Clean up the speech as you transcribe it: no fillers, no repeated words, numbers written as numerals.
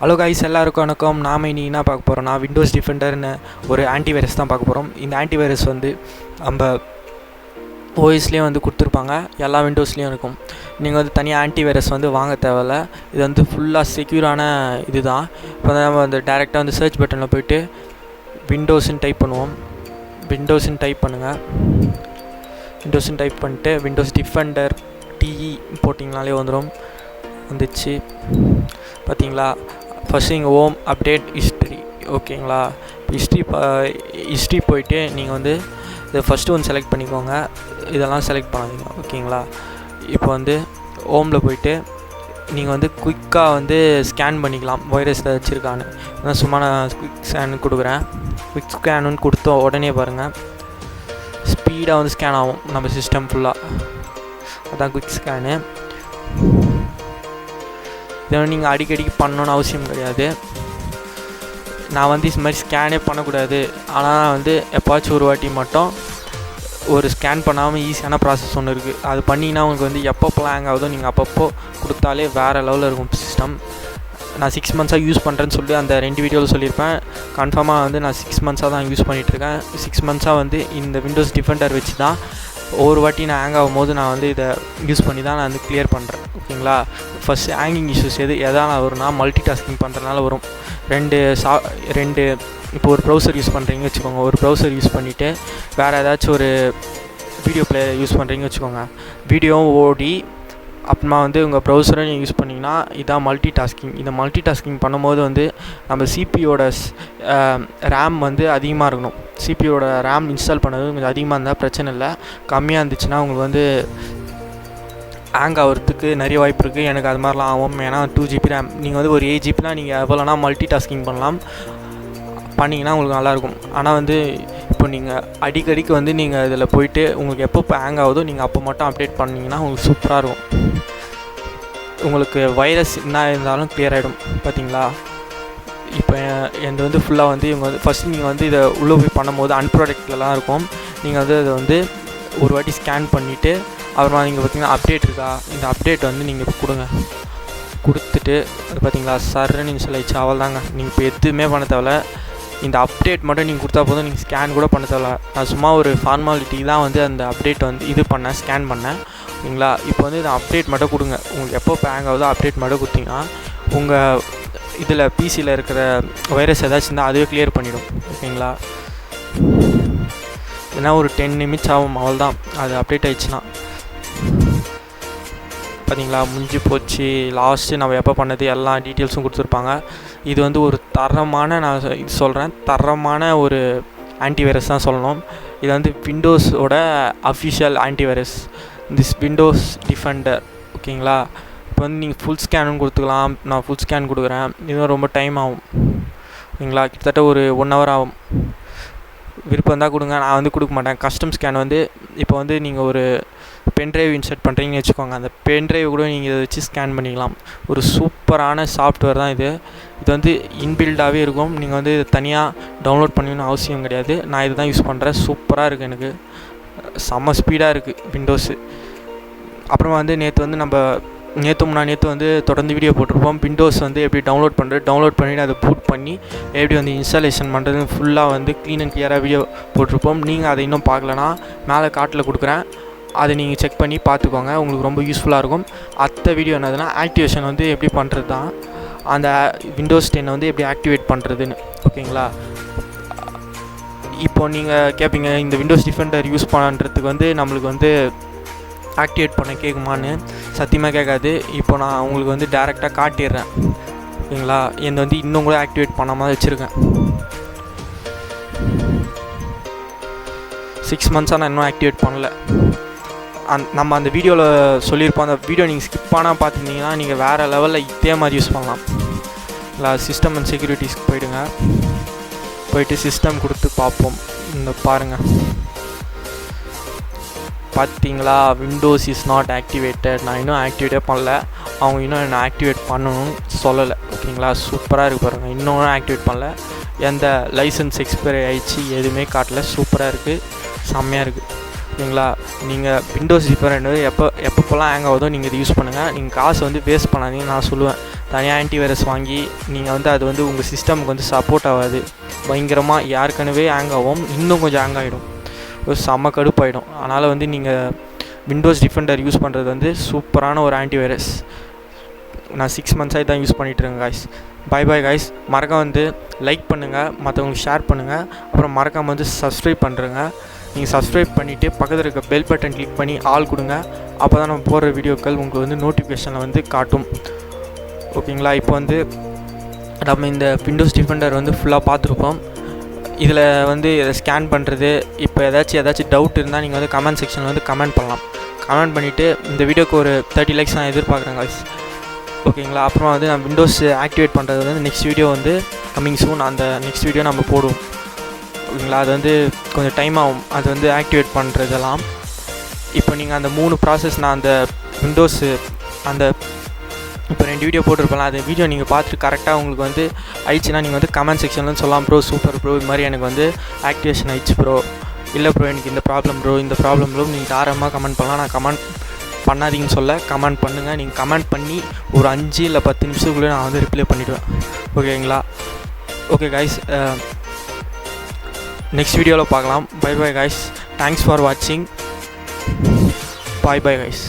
Hello guys, எல்லாருக்கும் வணக்கம். நாம் இனி என்ன பார்க்க போகிறோம்னா, விண்டோஸ் டிஃபெண்டர்னு ஒரு ஆன்டிவைரஸ் தான் பார்க்க போகிறோம். இந்த ஆன்டிவைரஸ் வந்து நம்ம ஓஎஸ்லேயும் வந்து கொடுத்துருப்பாங்க, எல்லா விண்டோஸ்லேயும் இருக்கும். நீங்கள் வந்து தனியாக ஆன்டிவைரஸ் வந்து வாங்க தேவையில்ல. இது வந்து ஃபுல்லாக செக்யூரான இது தான். இப்போ நம்ம வந்து டேரெக்டாக வந்து சர்ச் பட்டனில் போய்ட்டு விண்டோஸ்ன்னு டைப் பண்ணுவோம். விண்டோஸ்ன்னு டைப் பண்ணுங்கள். விண்டோஸ்ன்னு டைப் பண்ணிட்டு விண்டோஸ் டிஃபெண்டர் டிஇ போட்டிங்கனாலே வந்துச்சு. பார்த்தீங்களா? ஃபஸ்ட்டு இங்கே ஹோம் அப்டேட் ஹிஸ்ட்ரி, ஓகேங்களா? ஹிஸ்ட்ரி போயிட்டு நீங்கள் வந்து இதை ஃபஸ்ட்டு வந்து செலக்ட் பண்ணிக்கோங்க. இதெல்லாம் செலக்ட் பண்ணாதீங்க, ஓகேங்களா? இப்போ வந்து ஹோமில் போயிட்டு நீங்கள் வந்து குயிக்காக வந்து ஸ்கேன் பண்ணிக்கலாம், வைரஸ் வச்சுருக்கான்னு. அதான் சும்மா நான் குயிக் ஸ்கேன் கொடுக்குறேன். குயிக் ஸ்கேனுன்னு கொடுத்த உடனே பாருங்கள், ஸ்பீடாக வந்து ஸ்கேன் ஆகும் நம்ம சிஸ்டம் ஃபுல்லாக. அதான் குயிக் ஸ்கேனு. இதை நீங்கள் அடிக்கடிக்கு பண்ணணுன்னு அவசியம் கிடையாது. நான் வந்து இது மாதிரி ஸ்கேனே பண்ணக்கூடாது, ஆனால் வந்து எப்போச்சும் ஒரு வாட்டி மட்டும் ஒரு ஸ்கேன் பண்ணாமல் ஈஸியான ப்ராசஸ் ஒன்று இருக்குது. அது பண்ணிங்கன்னா உங்களுக்கு வந்து எப்பப்போலாம் ஹேங் ஆகுதோ நீங்கள் அப்பப்போ கொடுத்தாலே வேறு லெவலில் இருக்கும் சிஸ்டம். நான் 6 மந்த்ஸாக யூஸ் பண்ணுறேன்னு சொல்லி அந்த 2 வீடியோவில் சொல்லியிருப்பேன். கன்ஃபார்மாக வந்து நான் 6 மந்த்ஸாக தான் யூஸ் பண்ணிகிட்ருக்கேன். 6 மந்த்ஸாக வந்து இந்த விண்டோஸ் டிஃபெண்டர் வச்சு தான் ஒவ்வொரு வாட்டி நான் ஹேங் ஆகும் போது நான் வந்து இதை யூஸ் பண்ணி தான் நான் வந்து கிளியர் பண்ணுறேன், ஓகேங்களா? ஃபஸ்ட்டு ஹேங்கிங் இஷ்யூஸ் எதால் வரும்னா, மல்டி டாஸ்கிங் பண்ணுறதுனால வரும். ரெண்டு இப்போ ஒரு ப்ரௌசர் யூஸ் பண்ணுறீங்கன்னு வச்சுக்கோங்க. ஒரு ப்ரௌசர் யூஸ் பண்ணிவிட்டு வேறு ஏதாச்சும் ஒரு வீடியோ பிளேயர் யூஸ் பண்ணுறீங்கன்னு வச்சுக்கோங்க. வீடியோவும் ஓடி அப்புறமா வந்து உங்கள் ப்ரௌசரை நீங்கள் யூஸ் பண்ணிங்கன்னா இதான் மல்டி டாஸ்கிங். இந்த மல்டி டாஸ்கிங் பண்ணும்போது வந்து நம்ம சிபியோட ரேம் வந்து அதிகமாக இருக்கணும். சிபியோட ரேம் இன்ஸ்டால் பண்ணது கொஞ்சம் அதிகமாக இருந்தால் பிரச்சனை இல்லை. கம்மியாக இருந்துச்சுன்னா உங்களுக்கு வந்து ஹேங் ஆகிறதுக்கு நிறைய வாய்ப்பு இருக்குது. எனக்கு அது மாதிரிலாம் ஆகும். ஏன்னா 2 GB ரேம், நீங்கள் வந்து ஒரு 8 GBலாம் நீங்கள் எவ்வளோனா மல்டி டாஸ்கிங் பண்ணிங்கன்னா உங்களுக்கு நல்லாயிருக்கும். ஆனால் வந்து இப்போ நீங்கள் அடிக்கடிக்கு வந்து நீங்கள் இதில் போய்ட்டு உங்களுக்கு எப்போ ஹேங் ஆகுதோ நீங்கள் அப்போ மட்டும் அப்டேட் பண்ணிங்கன்னா உங்களுக்கு சூப்பராக இருக்கும். உங்களுக்கு வைரஸ் என்ன இருந்தாலும் கிளியர் ஆகிடும். பார்த்தீங்களா? இப்போ எந்த வந்து ஃபுல்லாக வந்து இவங்க வந்து ஃபஸ்ட்டு நீங்கள் வந்து இதை உள்ளே போய் பண்ணும்போது அன்ப்ராடக்ட்லாம் இருக்கும். நீங்கள் வந்து அதை வந்து ஒரு வாட்டி ஸ்கேன் பண்ணிவிட்டு அப்புறமா நீங்கள் பார்த்தீங்கன்னா அப்டேட் இருக்கா, இந்த அப்டேட் வந்து நீங்கள் இப்போ கொடுத்துட்டு பார்த்தீங்களா, சர்ன்னு இன்ஸ்டால் ஆயிடுச்சு. அவள் தாங்க, நீங்கள் இப்போ எதுவுமே பண்ண தேவையில்ல. இந்த அப்டேட் மட்டும் நீங்கள் கொடுத்தா போதும், நீங்கள் ஸ்கேன் கூட பண்ண தேவையில்ல. நான் சும்மா ஒரு ஃபார்மாலிட்டி தான் வந்து அந்த அப்டேட் வந்து ஸ்கேன் பண்ணேன், ஓகேங்களா? இப்போ வந்து இந்த அப்டேட் மட்டும் கொடுங்க. உங்களுக்கு எப்போ ஹேங் ஆகுதோ அப்டேட் மட்டும் கொடுத்தீங்கன்னா உங்கள் இதில் பிசியில் இருக்கிற வைரஸ் ஏதாச்சும் இருந்தால் அதுவே கிளியர் பண்ணிவிடும், ஓகேங்களா? ஏன்னா ஒரு 10 நிமிஷம் ஆகும், அவள் தான். அது அப்டேட் ஆகிடுச்சுன்னா பார்த்தீங்களா, முடிஞ்சு போச்சு. லாஸ்ட்டு நம்ம எப்போ பண்ணது எல்லா டீட்டெயில்ஸும் கொடுத்துருப்பாங்க. இது வந்து ஒரு தரமான, நான் இது சொல்கிறேன், தரமான ஒரு ஆன்டிவைரஸ் தான் சொல்லணும். இது வந்து விண்டோஸோட official antivirus, this Windows Defender, ஓகேங்களா? இப்போ வந்து நீங்கள் ஃபுல் ஸ்கேனுன்னு கொடுத்துக்கலாம். நான் ஃபுல் ஸ்கேன் கொடுக்குறேன். இதுவும் ரொம்ப டைம் ஆகும், ஓகேங்களா? கிட்டத்தட்ட ஒரு 1 hour ஆகும். விருப்பம் தான் கொடுங்க, நான் வந்து கொடுக்க மாட்டேன். கஸ்டம் ஸ்கேன் வந்து இப்போ வந்து நீங்கள் ஒரு பென்ட்ரைவ் இன்சர்ட் பண்ணுறீங்கன்னு வச்சுக்கோங்க. அந்த பென்ட்ரைவ் கூட நீங்கள் இதை வச்சு ஸ்கேன் பண்ணிக்கலாம். ஒரு சூப்பரான சாஃப்ட்வேர் தான் இது. இது வந்து இன்பில்டாகவே இருக்கும். நீங்கள் வந்து இதை தனியாக டவுன்லோட் பண்ணணும்னு அவசியம் கிடையாது. நான் இதை தான் யூஸ் பண்ணுறேன். சூப்பராக இருக்குது, எனக்கு செம்ம ஸ்பீடாக இருக்குது விண்டோஸு. அப்புறமா வந்து நேற்று வந்து தொடர்ந்து வீடியோ போட்டிருப்போம். விண்டோஸ் வந்து எப்படி டவுன்லோட் பண்ணிவிட்டு அதை பூட் பண்ணி எப்படி வந்து இன்ஸ்டாலேஷன் பண்ணுறது ஃபுல்லாக வந்து க்ளீன் அண்ட் கிளியராக வீடியோ போட்டிருப்போம். நீங்கள் அதை இன்னும் பார்க்கலனா மேலே காட்டில் கொடுக்குறேன், அதை நீங்கள் செக் பண்ணி பார்த்துக்கோங்க. உங்களுக்கு ரொம்ப யூஸ்ஃபுல்லாக இருக்கும். அடுத்த வீடியோ என்னதுன்னா, ஆக்டிவேஷன் வந்து எப்படி பண்ணுறது தான், அந்த விண்டோஸ் 10 வந்து எப்படி ஆக்டிவேட் பண்ணுறதுன்னு, ஓகேங்களா? இப்போது நீங்கள் கேட்பீங்க, இந்த விண்டோஸ் டிஃபெண்டர் யூஸ் பண்ணுறதுக்கு வந்து நம்மளுக்கு வந்து ஆக்டிவேட் பண்ண கேட்குமான்னு. சத்தியமாக கேட்காது. இப்போ நான் உங்களுக்கு வந்து டேரெக்டாக காட்டிடுறேன், ஓகேங்களா? என்னை வந்து இன்னும் கூட ஆக்டிவேட் பண்ணாமல் வச்சுருக்கேன். 6 மந்த்ஸாக நான் இன்னும் ஆக்டிவேட் பண்ணல. நம்ம அந்த வீடியோவில் சொல்லியிருப்போம். அந்த வீடியோ நீங்கள் ஸ்கிப் பண்ணால் பார்த்துருந்தீங்கன்னா நீங்கள் வேறு லெவலில் இதே மாதிரி யூஸ் பண்ணலாம், இல்லை? சிஸ்டம் அண்ட் செக்யூரிட்டிஸ்க்கு போயிட்டு சிஸ்டம் கொடுத்து பார்ப்போம். இந்த பாருங்கள், பார்த்தீங்களா, விண்டோஸ் இஸ் நாட் ஆக்டிவேட்டட். நான் இன்னும் ஆக்டிவேட்டே பண்ணல. அவங்க இன்னும் என்ன ஆக்டிவேட் பண்ணணும்னு சொல்லலை, ஓகேங்களா? சூப்பராக இருக்குது பாருங்கள். இன்னும் ஆக்டிவேட் பண்ணல. எந்த லைசன்ஸ் எக்ஸ்பைரி ஆகிடுச்சு எதுவுமே காட்டல. சூப்பராக இருக்குது, செம்மையாக இருக்குது, ஓகேங்களா? நீங்கள் விண்டோஸ் டிஃபெண்டர் எப்பப்போலாம் ஹேங் ஆகுதோ நீங்கள் இது யூஸ் பண்ணுங்கள். நீங்கள் காசு வந்து வேஸ்ட் பண்ணாதீங்கன்னு நான் சொல்லுவேன். தனியாக ஆன்டிவைரஸ் வாங்கி நீங்கள் வந்து அது வந்து உங்கள் சிஸ்டமுக்கு வந்து சப்போர்ட் ஆகாது. பயங்கரமாக ஏற்கனவே ஹேங் ஆகும், இன்னும் கொஞ்சம் ஹேங் ஆகிடும், ஒரு செம்ம கடுப்பாயிடும். அதனால் வந்து நீங்கள் விண்டோஸ் டிஃபெண்டர் யூஸ் பண்ணுறது வந்து சூப்பரான ஒரு ஆன்டிவைரஸ். நான் 6 months தான் யூஸ் பண்ணிகிட்ருக்கேன் காய்ஸ். By guys. மறக்காம வந்து லைக் பண்ணுங்கள், மற்றவங்களுக்கு ஷேர் பண்ணுங்கள், அப்புறம் மறக்காமல் வந்து சப்ஸ்கிரைப் பண்ணுறேங்க. நீங்கள் சப்ஸ்கிரைப் பண்ணிவிட்டு பக்கத்தில் இருக்க பெல் பட்டன் கிளிக் பண்ணி ஆல் கொடுங்க. அப்போ தான் நம்ம போடுற வீடியோக்கள் உங்களுக்கு வந்து நோட்டிஃபிகேஷனில் வந்து காட்டும். ஓகேங்களா? இப்போ வந்து நம்ம இந்த விண்டோஸ் டிஃபெண்டர் வந்து ஃபுல்லாக பார்த்துருப்போம். இதில் வந்து இதை ஸ்கேன் பண்ணுறது, இப்போ ஏதாச்சும் டவுட் இருந்தால் நீங்கள் வந்து கமெண்ட் செக்ஷனில் வந்து கமெண்ட் பண்ணலாம். கமெண்ட் பண்ணிவிட்டு இந்த வீடியோக்கு ஒரு 30 likes நான் எதிர்பார்க்குறேன் காய்ஸ். ஓகேங்களா? அப்புறம் வந்து நான் விண்டோஸ் ஆக்டிவேட் பண்ணுறது வந்து நெக்ஸ்ட் வீடியோ வந்து கம்மிங் சூன், அந்த நெக்ஸ்ட் வீடியோ நம்ம போடுவோம். ஓகேங்களா? அது வந்து கொஞ்சம் டைம் ஆகும், அது வந்து ஆக்டிவேட் பண்ணுறதெல்லாம். இப்போ நீங்கள் அந்த 3 ப்ராசஸ் நான் அந்த விண்டோஸு அந்த இப்போ 2 வீடியோ போட்டிருப்பேன், அந்த வீடியோ நீங்கள் பார்த்துட்டு கரெக்டாக உங்களுக்கு வந்து ஆயிடுச்சுன்னா நீங்கள் வந்து கமெண்ட் செக்ஷனில் சொல்லலாம், ப்ரோ சூப்பர் ப்ரோ, இது மாதிரி எனக்கு வந்து ஆக்டிவேஷன் ஆயிடுச்சு ப்ரோ, இல்லை ப்ரோ எனக்கு இந்த ப்ராப்ளம் ப்ரோ, இந்த ப்ராப்ளம் ப்ரோ. நீங்கள் தாராளமாக கமெண்ட் பண்ணலாம். நான் கமெண்ட் பண்ணாதீங்கன்னு சொல்ல, கமெண்ட் பண்ணுங்கள். நீங்கள் கமெண்ட் பண்ணி ஒரு 5 இல்லை 10 நிமிஷத்துக்குள்ளே நான் வந்து ரிப்ளை பண்ணிவிடுவேன். ஓகேங்களா? ஓகே காய்ஸ், நெக்ஸ்ட் வீடியோவில் பார்க்கலாம். By guys. தேங்க்ஸ் ஃபார் வாட்சிங். By guys.